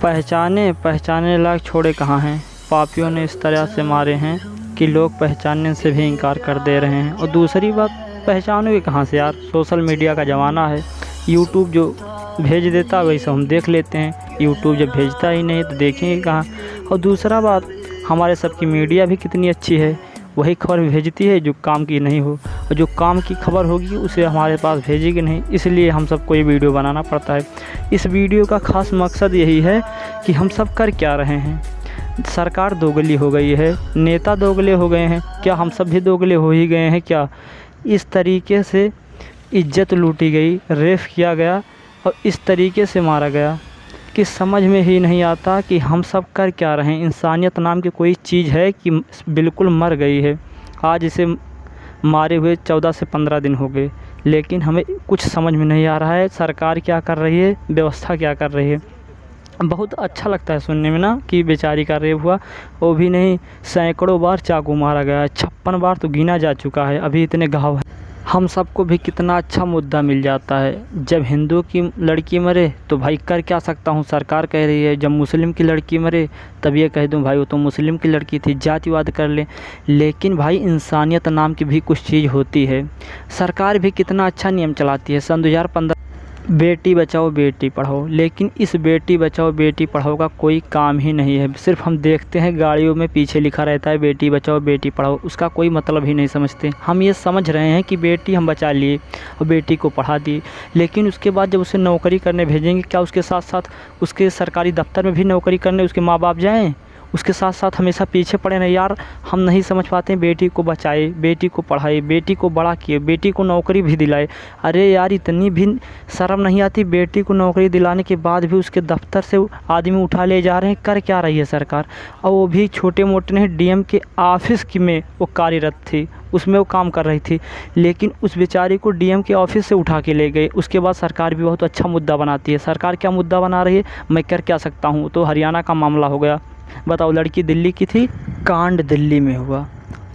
पहचाने पहचानने लायक छोड़े कहाँ हैं। पापियों ने इस तरह से मारे हैं कि लोग पहचानने से भी इनकार कर दे रहे हैं। और दूसरी बात, पहचानोगे कहाँ से यार, सोशल मीडिया का ज़माना है। यूट्यूब जो भेज देता वही सब हम देख लेते हैं, यूट्यूब जब भेजता ही नहीं तो देखेंगे कहाँ। और दूसरा बात, हमारे सबकी मीडिया भी कितनी अच्छी है, वही खबर भेजती है जो काम की नहीं हो, और जो काम की खबर होगी उसे हमारे पास भेजेगी नहीं। इसलिए हम सबको ये वीडियो बनाना पड़ता है। इस वीडियो का ख़ास मकसद यही है कि हम सब कर क्या रहे हैं। सरकार दोगली हो गई है, नेता दोगले हो गए हैं, क्या हम सब भी दोगले हो ही गए हैं क्या? इस तरीके से इज्जत लूटी गई, रेप किया गया और इस तरीके से मारा गया कि समझ में ही नहीं आता कि हम सब कर क्या रहे हैं। इंसानियत नाम की कोई चीज़ है कि बिल्कुल मर गई है। आज इसे मारे हुए 14 से 15 दिन हो गए, लेकिन हमें कुछ समझ में नहीं आ रहा है सरकार क्या कर रही है, व्यवस्था क्या कर रही है। बहुत अच्छा लगता है सुनने में ना कि बेचारी का रेप हुआ, वो भी नहीं, सैकड़ों बार चाकू मारा गया है, 56 बार तो गिना जा चुका है, अभी इतने घाव हैं। हम सबको भी कितना अच्छा मुद्दा मिल जाता है। जब हिंदू की लड़की मरे तो भाई कर क्या सकता हूँ, सरकार कह रही है। जब मुस्लिम की लड़की मरे तब ये कह दूँ भाई वो तो मुस्लिम की लड़की थी, जातिवाद कर लें। लेकिन भाई इंसानियत नाम की भी कुछ चीज़ होती है। सरकार भी कितना अच्छा नियम चलाती है। सन 2015 बेटी बचाओ बेटी पढ़ाओ, लेकिन इस बेटी बचाओ बेटी पढ़ाओ का कोई काम ही नहीं है। सिर्फ हम देखते हैं गाड़ियों में पीछे लिखा रहता है बेटी बचाओ बेटी पढ़ाओ, उसका कोई मतलब ही नहीं समझते। हम ये समझ रहे हैं कि बेटी हम बचा लिए और बेटी को पढ़ा दी, लेकिन उसके बाद जब उसे नौकरी करने भेजेंगे, क्या उसके साथ साथ उसके सरकारी दफ्तर में भी नौकरी करने उसके माँ बाप जाएँ? उसके साथ साथ हमेशा पीछे पड़े नहीं यार। हम नहीं समझ पाते हैं, बेटी को बचाए, बेटी को पढ़ाए, बेटी को बड़ा किए, बेटी को नौकरी भी दिलाए। अरे यार, इतनी भी शर्म नहीं आती? बेटी को नौकरी दिलाने के बाद भी उसके दफ्तर से आदमी उठा ले जा रहे हैं। कर क्या रही है सरकार? और वो भी छोटे मोटे नहीं, डीएम के ऑफिस में वो कार्यरत थी, उसमें वो काम कर रही थी, लेकिन उस बेचारी को डीएम के ऑफिस से उठा के ले गए। उसके बाद सरकार भी बहुत अच्छा मुद्दा बनाती है। सरकार क्या मुद्दा बना रही है, मैं कर क्या सकता हूँ? तो हरियाणा का मामला हो गया, बताओ, लड़की दिल्ली की थी, कांड दिल्ली में हुआ,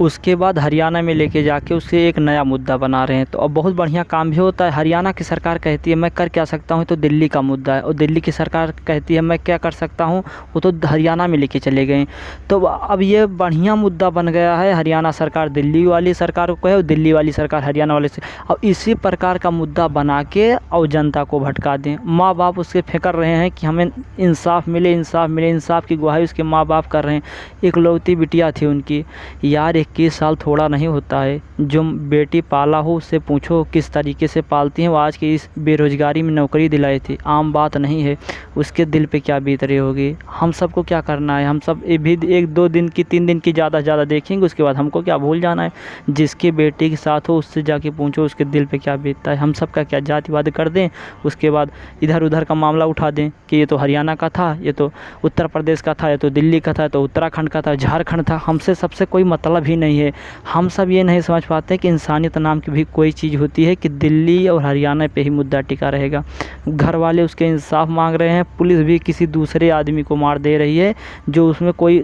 उसके बाद हरियाणा में लेके जाके उसे एक नया मुद्दा बना रहे हैं। तो अब बहुत बढ़िया काम भी होता है। हरियाणा की सरकार कहती है मैं कर क्या सकता हूँ, तो दिल्ली का मुद्दा है, और दिल्ली की सरकार कहती है मैं क्या कर सकता हूँ, वो तो हरियाणा में लेके चले गए। तो अब ये बढ़िया मुद्दा बन गया है। हरियाणा सरकार दिल्ली वाली सरकार को कहे और दिल्ली वाली सरकार हरियाणा वाले से, अब इसी प्रकार का मुद्दा बना के और जनता को भटका दें। माँ बाप उसके फिक्र रहे हैं कि हमें इंसाफ मिले, इंसाफ मिले, इंसाफ की गुहार उसके माँ बाप कर रहे हैं। इकलौती बिटिया थी उनकी। यार 21 साल थोड़ा नहीं होता है। जो बेटी पाला हो उससे पूछो किस तरीके से पालती हैं। वो आज की इस बेरोज़गारी में नौकरी दिलाई थी, आम बात नहीं है। उसके दिल पे क्या बीत रही होगी। हम सबको क्या करना है, हम सब भी 1-2 दिन की 3 दिन की ज़्यादा से ज़्यादा देखेंगे, उसके बाद हमको क्या भूल जाना है। जिसके बेटी के साथ हो उससे जाके पूछो उसके दिल पे क्या बीतता है। हम सब का क्या जातिवाद कर दें, उसके बाद इधर उधर का मामला उठा दें कि ये तो हरियाणा का था, ये तो उत्तर प्रदेश का था, ये तो दिल्ली का था, तो उत्तराखंड का था, झारखंड था। हमसे सबसे कोई मतलब ही नहीं है। हम सब ये नहीं समझ पाते कि इंसानियत नाम की भी कोई चीज़ होती है कि दिल्ली और हरियाणा पे ही मुद्दा टिका रहेगा। घर वाले उसके इंसाफ मांग रहे हैं, पुलिस भी किसी दूसरे आदमी को मार दे रही है जो उसमें कोई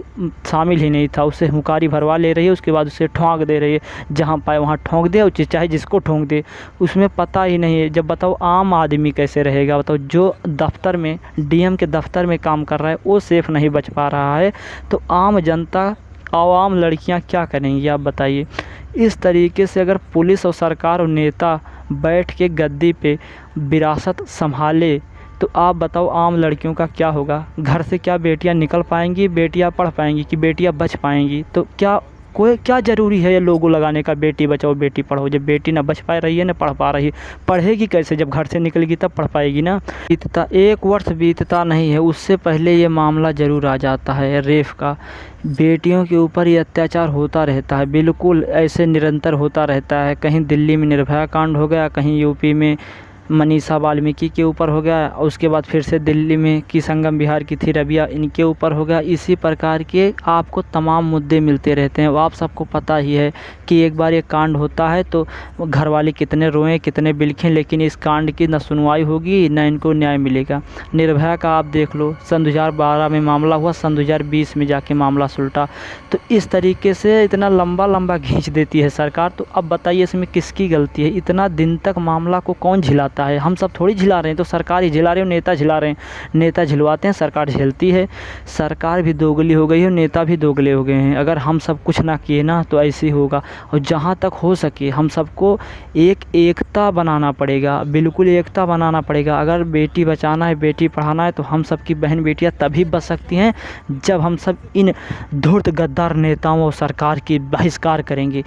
शामिल ही नहीं था, उससे हुकारी भरवा ले रही है, उसके बाद उसे ठोंक दे रही है। जहाँ पाए वहाँ ठोंक दे, और चाहे जिसको ठोंक दे, उसमें पता ही नहीं है। जब बताओ आम आदमी कैसे रहेगा? बताओ, जो दफ्तर में डीएम के दफ्तर में काम कर रहा है वो सेफ नहीं बच पा रहा है, तो आम जनता, आवाम लड़कियां क्या करेंगी आप बताइए। इस तरीके से अगर पुलिस और सरकार और नेता बैठ के गद्दी पे विरासत संभाले तो आप बताओ आम लड़कियों का क्या होगा? घर से क्या बेटियां निकल पाएंगी, बेटियां पढ़ पाएंगी कि बेटियां बच पाएंगी? तो क्या ज़रूरी है ये लोगो लगाने का, बेटी बचाओ बेटी पढ़ाओ? जब बेटी ना बच पा रही है ना पढ़ पा रही है, पढ़ेगी कैसे? जब घर से निकलेगी तब पढ़ पाएगी ना। बीतता 1 वर्ष बीतता नहीं है उससे पहले ये मामला ज़रूर आ जाता है रेप का। बेटियों के ऊपर ये अत्याचार होता रहता है, बिल्कुल ऐसे निरंतर होता रहता है। कहीं दिल्ली में निर्भया कांड हो गया, कहीं यूपी में मनीषा वाल्मीकि के ऊपर हो गया, और उसके बाद फिर से दिल्ली में की संगम बिहार की थी रबिया, इनके ऊपर हो गया। इसी प्रकार के आपको तमाम मुद्दे मिलते रहते हैं। वो आप सबको पता ही है कि एक बार ये कांड होता है तो घर वाले कितने रोएं, कितने बिलखें, लेकिन इस कांड की न सुनवाई होगी न इनको न्याय मिलेगा। निर्भया का आप देख लो, सन 2012 में मामला हुआ, सन 2020 में जाके मामला सुलटा। तो इस तरीके से इतना लंबा खींच देती है सरकार। तो अब बताइए इसमें किसकी गलती है? इतना दिन तक मामला को कौन झिलाता झेलता है, हम सब थोड़ी झिला रहे हैं, तो सरकार ही झिला रही है, नेता झिला रहे हैं, नेता झिलवाते हैं, सरकार झेलती है। सरकार भी दोगली हो गई है, नेता भी दोगले हो गए हैं। अगर हम सब कुछ ना किए ना तो ऐसे ही होगा। और जहाँ तक हो सके हम सबको एकता बनाना पड़ेगा, बिल्कुल एकता बनाना पड़ेगा। अगर बेटी बचाना है, बेटी पढ़ाना है, तो हम सब की बहन बेटियाँ तभी बच सकती हैं जब हम सब इन धूर्त गद्दार नेताओं और सरकार की बहिष्कार करेंगे।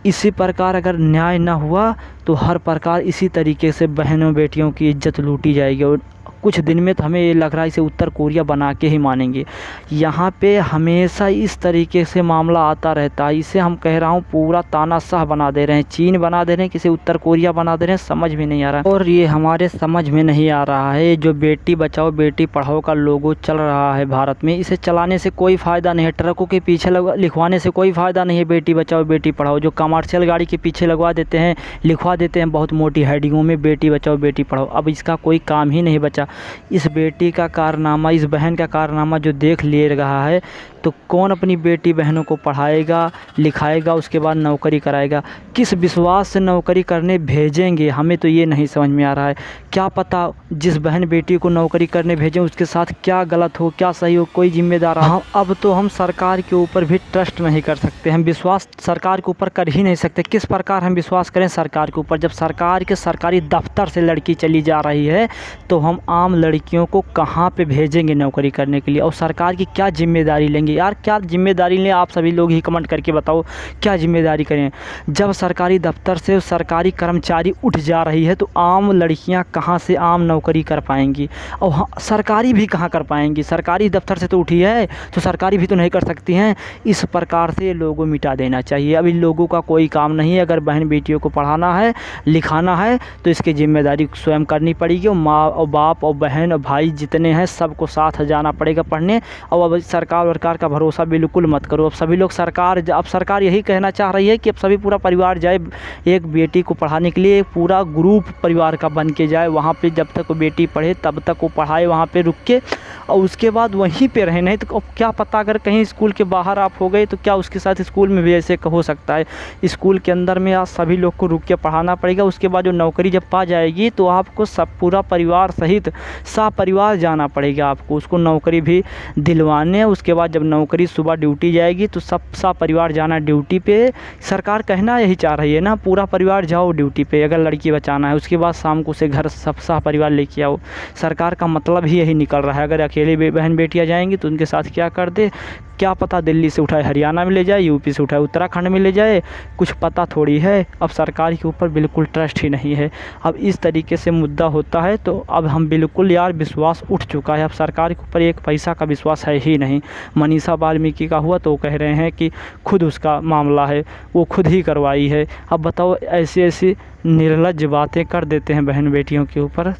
इसी प्रकार अगर न्याय ना हुआ तो हर प्रकार इसी तरीके से बहनों बेटियों की इज्जत लूटी जाएगी। और कुछ दिन में तो हमें ये लग रहा है इसे उत्तर कोरिया बना के ही मानेंगे। यहाँ पे हमेशा इस तरीके से मामला आता रहता है। इसे हम कह रहा हूँ पूरा तानाशाह बना दे रहे हैं, चीन बना दे रहे हैं, किसी उत्तर कोरिया बना दे रहे हैं, समझ में नहीं आ रहा। और ये हमारे समझ में नहीं आ रहा है जो बेटी बचाओ बेटी पढ़ाओ का लोगो चल रहा है भारत में, इसे चलाने से कोई फ़ायदा नहीं है। ट्रकों के पीछे लिखवाने से कोई फ़ायदा नहीं है बेटी बचाओ बेटी पढ़ाओ। जो कमर्शियल गाड़ी के पीछे लगवा देते हैं, लिखवा देते हैं बहुत मोटी हेडिंगों में बेटी बचाओ बेटी पढ़ाओ। अब इसका कोई काम ही नहीं बचा। इस बेटी का कारनामा, इस बहन का कारनामा जो देख ले रहा है, तो कौन अपनी बेटी बहनों को पढ़ाएगा लिखाएगा, उसके बाद नौकरी कराएगा? किस विश्वास से नौकरी करने भेजेंगे, हमें तो ये नहीं समझ में आ रहा है। क्या पता जिस बहन बेटी को नौकरी करने भेजें उसके साथ क्या गलत हो, क्या सही हो, कोई जिम्मेदार। हाँ, अब तो हम सरकार के ऊपर भी ट्रस्ट नहीं कर सकते, हम विश्वास सरकार के ऊपर कर ही नहीं सकते। किस प्रकार हम विश्वास करें सरकार के ऊपर, जब सरकार के सरकारी दफ्तर से लड़की चली जा रही है, तो हम आम लड़कियों को कहाँ पे भेजेंगे नौकरी करने के लिए? और सरकार की क्या जिम्मेदारी लेंगे यार? क्या जिम्मेदारी लें? आप सभी लोग ही कमेंट करके बताओ, क्या जिम्मेदारी करें? जब सरकारी दफ्तर से सरकारी कर्मचारी उठ जा रही है, तो आम लड़कियां कहां से आम नौकरी कर पाएंगी? और सरकारी भी कहां कर पाएंगी? सरकारी दफ्तर से तो उठी है, तो सरकारी भी तो नहीं कर सकती हैं। इस प्रकार से लोगों मिटा देना चाहिए। अब इन लोगों का कोई काम नहीं है। अगर बहन बेटियों को पढ़ाना है लिखाना है तो इसकी जिम्मेदारी स्वयं करनी पड़ेगी। और माँ और बाप और बहन और भाई जितने हैं सबको साथ जाना पड़ेगा पढ़ने। और अब सरकार का भरोसा बिल्कुल मत करो। अब सभी लोग अब सरकार यही कहना चाह रही है कि अब सभी पूरा परिवार जाए एक बेटी को पढ़ाने के लिए, पूरा ग्रुप परिवार का बन के जाए वहाँ पे। जब तक वो बेटी पढ़े तब तक वो पढ़ाए वहाँ पे रुक के, और उसके बाद वहीं पे रहे। नहीं तो क्या पता अगर कहीं स्कूल के बाहर आप हो गए तो क्या उसके साथ स्कूल में भी ऐसे हो सकता है? स्कूल के अंदर में आज सभी लोग को रुक के पढ़ाना पड़ेगा। उसके बाद जो नौकरी जब पा जाएगी तो आपको सब पूरा परिवार सहित परिवार जाना पड़ेगा आपको उसको नौकरी भी दिलवाने। उसके बाद जब नौकरी सुबह ड्यूटी जाएगी तो सब परिवार जाना ड्यूटी पे। सरकार यही चाह रही है ना, पूरा परिवार जाओ ड्यूटी पे अगर लड़की बचाना है। उसके बाद शाम को उसे घर सब परिवार लेके आओ। सरकार का मतलब ही यही निकल रहा है। अगर अकेले बहन बेटियां जाएंगी तो उनके साथ क्या कर दे, क्या पता दिल्ली से उठाए हरियाणा में ले जाए, यूपी से उठाए उत्तराखंड में ले जाए, कुछ पता थोड़ी है। अब सरकार के ऊपर बिल्कुल ट्रस्ट ही नहीं है। अब इस तरीके से मुद्दा होता है तो अब हम बिल्कुल यार विश्वास उठ चुका है। अब सरकार के ऊपर एक पैसा का विश्वास है ही नहीं। मनीषा वाल्मीकि का हुआ तो वो कह रहे हैं कि खुद उसका मामला है, वो खुद ही करवाई है। अब बताओ ऐसी ऐसी निर्लज्ज बातें कर देते हैं बहन बेटियों के ऊपर।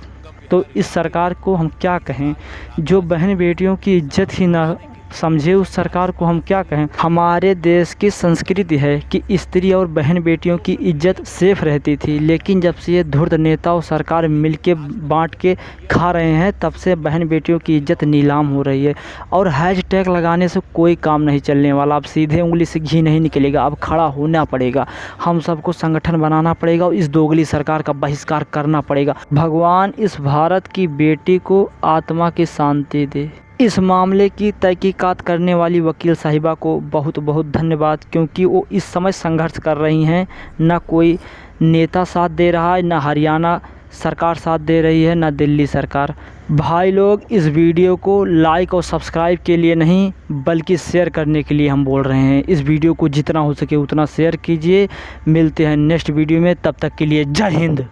तो इस सरकार को हम क्या कहें जो बहन बेटियों की इज्जत ही ना समझे? उस सरकार को हम क्या कहें? हमारे देश की संस्कृति है कि स्त्री और बहन बेटियों की इज्जत सेफ रहती थी, लेकिन जब से ये धूर्त नेता और सरकार मिलके बांट के खा रहे हैं तब से बहन बेटियों की इज्जत नीलाम हो रही है। और हैशटैग लगाने से कोई काम नहीं चलने वाला। अब सीधे उंगली से घी नहीं निकलेगा, अब खड़ा होना पड़ेगा। हम सबको संगठन बनाना पड़ेगा और इस दोगली सरकार का बहिष्कार करना पड़ेगा। भगवान इस भारत की बेटी को आत्मा की शांति दे। इस मामले की तहकीकात करने वाली वकील साहिबा को बहुत बहुत धन्यवाद, क्योंकि वो इस समय संघर्ष कर रही हैं। ना कोई नेता साथ दे रहा है, ना हरियाणा सरकार साथ दे रही है, ना दिल्ली सरकार। भाई लोग इस वीडियो को लाइक और सब्सक्राइब के लिए नहीं बल्कि शेयर करने के लिए हम बोल रहे हैं। इस वीडियो को जितना हो सके उतना शेयर कीजिए। मिलते हैं नेक्स्ट वीडियो में, तब तक के लिए जय हिंद।